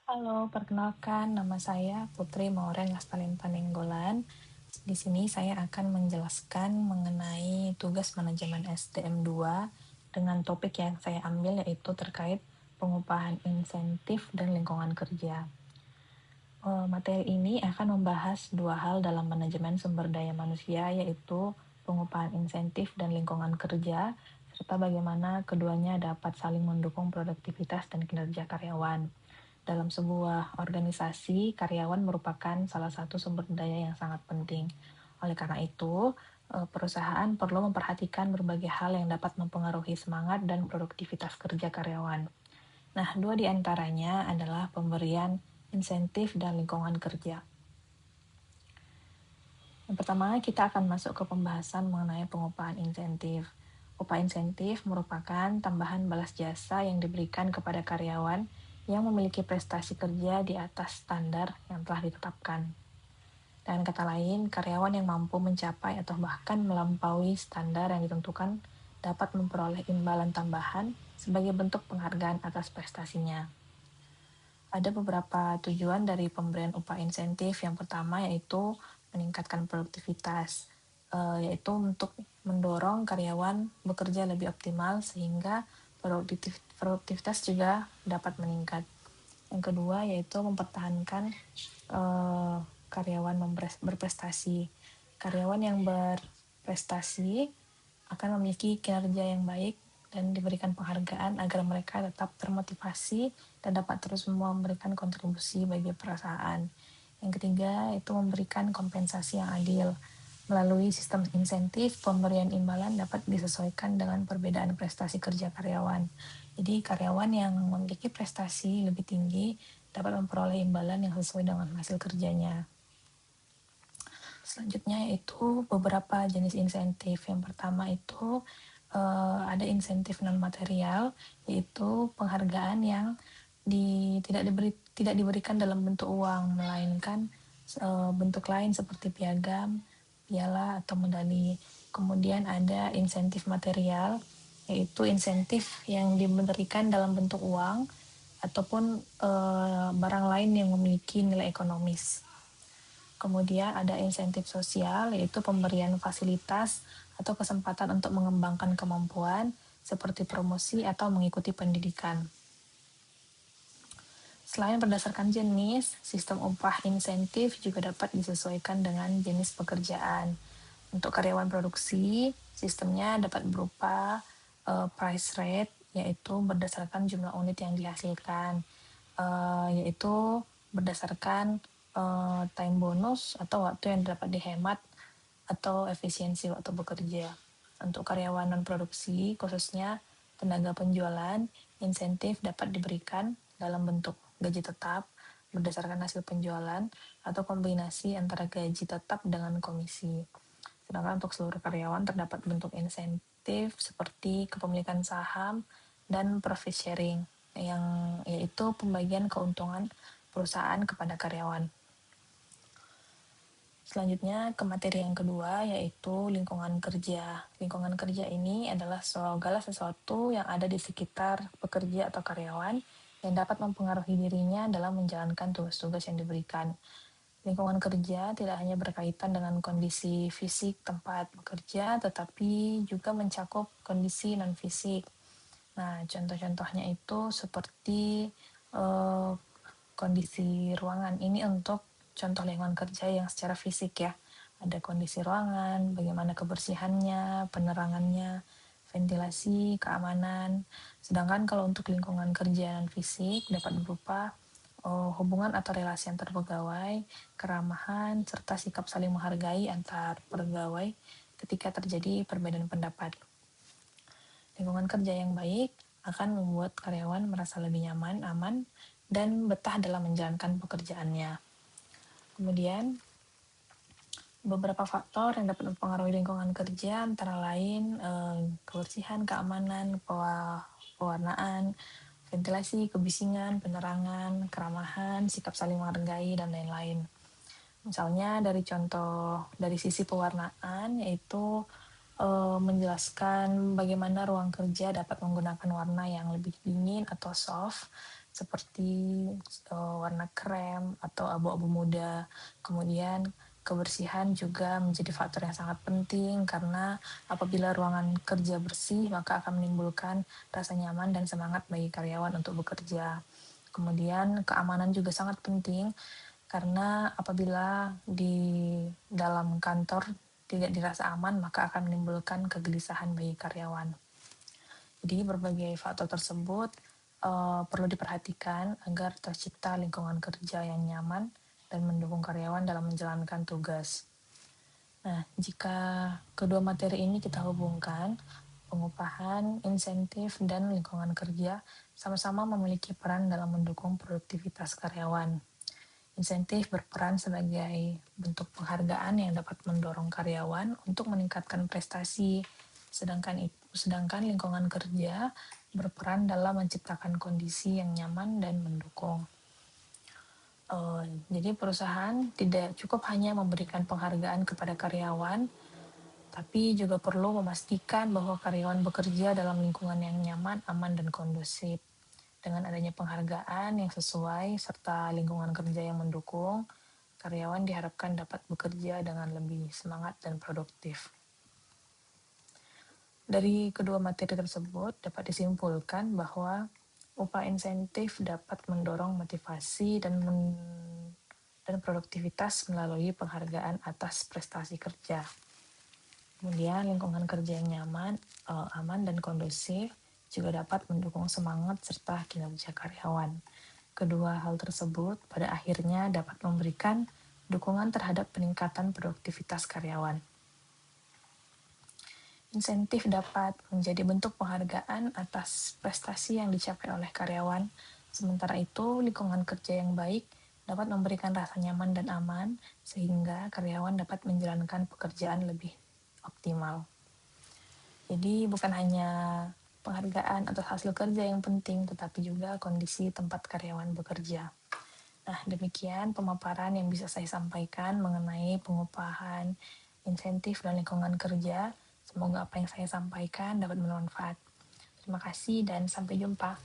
Halo, perkenalkan nama saya Putri Mauren Lastalenta Nenggolan. Di sini saya akan menjelaskan mengenai tugas manajemen SDM 2 dengan topik yang saya ambil yaitu terkait pengupahan insentif dan lingkungan kerja. Materi ini akan membahas dua hal dalam manajemen sumber daya manusia yaitu pengupahan insentif dan lingkungan kerja serta bagaimana keduanya dapat saling mendukung produktivitas dan kinerja karyawan. Dalam sebuah organisasi, karyawan merupakan salah satu sumber daya yang sangat penting. Oleh karena itu, perusahaan perlu memperhatikan berbagai hal yang dapat mempengaruhi semangat dan produktivitas kerja karyawan. Nah, dua di antaranya adalah pemberian insentif dan lingkungan kerja. Yang pertama, kita akan masuk ke pembahasan mengenai pengupahan insentif. Upah insentif merupakan tambahan balas jasa yang diberikan kepada karyawan yang memiliki prestasi kerja di atas standar yang telah ditetapkan. Dengan kata lain, karyawan yang mampu mencapai atau bahkan melampaui standar yang ditentukan dapat memperoleh imbalan tambahan sebagai bentuk penghargaan atas prestasinya. Ada beberapa tujuan dari pemberian upah insentif. Yang pertama yaitu meningkatkan produktivitas, yaitu untuk mendorong karyawan bekerja lebih optimal sehingga produktivitas juga dapat meningkat. Yang kedua yaitu mempertahankan karyawan berprestasi. Karyawan yang berprestasi akan memiliki kinerja yang baik dan diberikan penghargaan agar mereka tetap termotivasi dan dapat terus memberikan kontribusi bagi perusahaan. Yang ketiga, itu memberikan kompensasi yang adil. Melalui sistem insentif, pemberian imbalan dapat disesuaikan dengan perbedaan prestasi kerja karyawan. Jadi, karyawan yang memiliki prestasi lebih tinggi dapat memperoleh imbalan yang sesuai dengan hasil kerjanya. Selanjutnya yaitu beberapa jenis insentif. Yang pertama itu ada insentif non material, yaitu penghargaan yang tidak diberikan dalam bentuk uang, melainkan bentuk lain seperti piagam, piala atau medali. Kemudian ada insentif material, yaitu insentif yang diberikan dalam bentuk uang ataupun barang lain yang memiliki nilai ekonomis. Kemudian ada insentif sosial, yaitu pemberian fasilitas atau kesempatan untuk mengembangkan kemampuan seperti promosi atau mengikuti pendidikan. Selain berdasarkan jenis, sistem upah insentif juga dapat disesuaikan dengan jenis pekerjaan. Untuk karyawan produksi, sistemnya dapat berupa price rate, yaitu berdasarkan jumlah unit yang dihasilkan, yaitu berdasarkan time bonus atau waktu yang dapat dihemat atau efisiensi waktu bekerja. Untuk karyawan non-produksi, khususnya tenaga penjualan, insentif dapat diberikan dalam bentuk gaji tetap berdasarkan hasil penjualan atau kombinasi antara gaji tetap dengan komisi. Sedangkan untuk seluruh karyawan terdapat bentuk insentif seperti kepemilikan saham dan profit sharing, yang yaitu pembagian keuntungan perusahaan kepada karyawan. Selanjutnya ke materi yang kedua yaitu lingkungan kerja. Lingkungan kerja ini adalah segala sesuatu yang ada di sekitar pekerja atau karyawan yang dapat mempengaruhi dirinya dalam menjalankan tugas-tugas yang diberikan. Lingkungan kerja tidak hanya berkaitan dengan kondisi fisik tempat bekerja, tetapi juga mencakup kondisi non-fisik. Nah, contoh-contohnya itu seperti kondisi ruangan. Ini untuk contoh lingkungan kerja yang secara fisik ya. Ada kondisi ruangan, bagaimana kebersihannya, penerangannya, ventilasi, keamanan. Sedangkan kalau untuk lingkungan kerja non fisik dapat berupa hubungan atau relasi antar pegawai, keramahan, serta sikap saling menghargai antar pegawai ketika terjadi perbedaan pendapat. Lingkungan kerja yang baik akan membuat karyawan merasa lebih nyaman, aman, dan betah dalam menjalankan pekerjaannya. Kemudian, beberapa faktor yang dapat mempengaruhi lingkungan kerja antara lain kebersihan, keamanan, pewarnaan, ventilasi, kebisingan, penerangan, keramahan, sikap saling menghargai, dan lain-lain. Misalnya dari sisi pewarnaan yaitu menjelaskan bagaimana ruang kerja dapat menggunakan warna yang lebih dingin atau soft seperti warna krem atau abu-abu muda. Kemudian kebersihan juga menjadi faktor yang sangat penting karena apabila ruangan kerja bersih maka akan menimbulkan rasa nyaman dan semangat bagi karyawan untuk bekerja. Kemudian keamanan juga sangat penting karena apabila di dalam kantor tidak dirasa aman maka akan menimbulkan kegelisahan bagi karyawan. Jadi berbagai faktor tersebut perlu diperhatikan agar tercipta lingkungan kerja yang nyaman dan mendukung karyawan dalam menjalankan tugas. Nah, jika kedua materi ini kita hubungkan, pengupahan, insentif, dan lingkungan kerja sama-sama memiliki peran dalam mendukung produktivitas karyawan. Insentif berperan sebagai bentuk penghargaan yang dapat mendorong karyawan untuk meningkatkan prestasi, sedangkan lingkungan kerja berperan dalam menciptakan kondisi yang nyaman dan mendukung. Jadi perusahaan tidak cukup hanya memberikan penghargaan kepada karyawan, tapi juga perlu memastikan bahwa karyawan bekerja dalam lingkungan yang nyaman, aman, dan kondusif. Dengan adanya penghargaan yang sesuai serta lingkungan kerja yang mendukung, karyawan diharapkan dapat bekerja dengan lebih semangat dan produktif. Dari kedua materi tersebut dapat disimpulkan bahwa upah insentif dapat mendorong motivasi dan produktivitas melalui penghargaan atas prestasi kerja. Kemudian lingkungan kerja yang nyaman, aman, dan kondusif juga dapat mendukung semangat serta kinerja karyawan. Kedua hal tersebut pada akhirnya dapat memberikan dukungan terhadap peningkatan produktivitas karyawan. Insentif dapat menjadi bentuk penghargaan atas prestasi yang dicapai oleh karyawan. Sementara itu, lingkungan kerja yang baik dapat memberikan rasa nyaman dan aman, sehingga karyawan dapat menjalankan pekerjaan lebih optimal. Jadi bukan hanya penghargaan atas hasil kerja yang penting, tetapi juga kondisi tempat karyawan bekerja. Nah, demikian pemaparan yang bisa saya sampaikan mengenai pengupahan, insentif, dan lingkungan kerja. Semoga apa yang saya sampaikan dapat bermanfaat. Terima kasih dan sampai jumpa.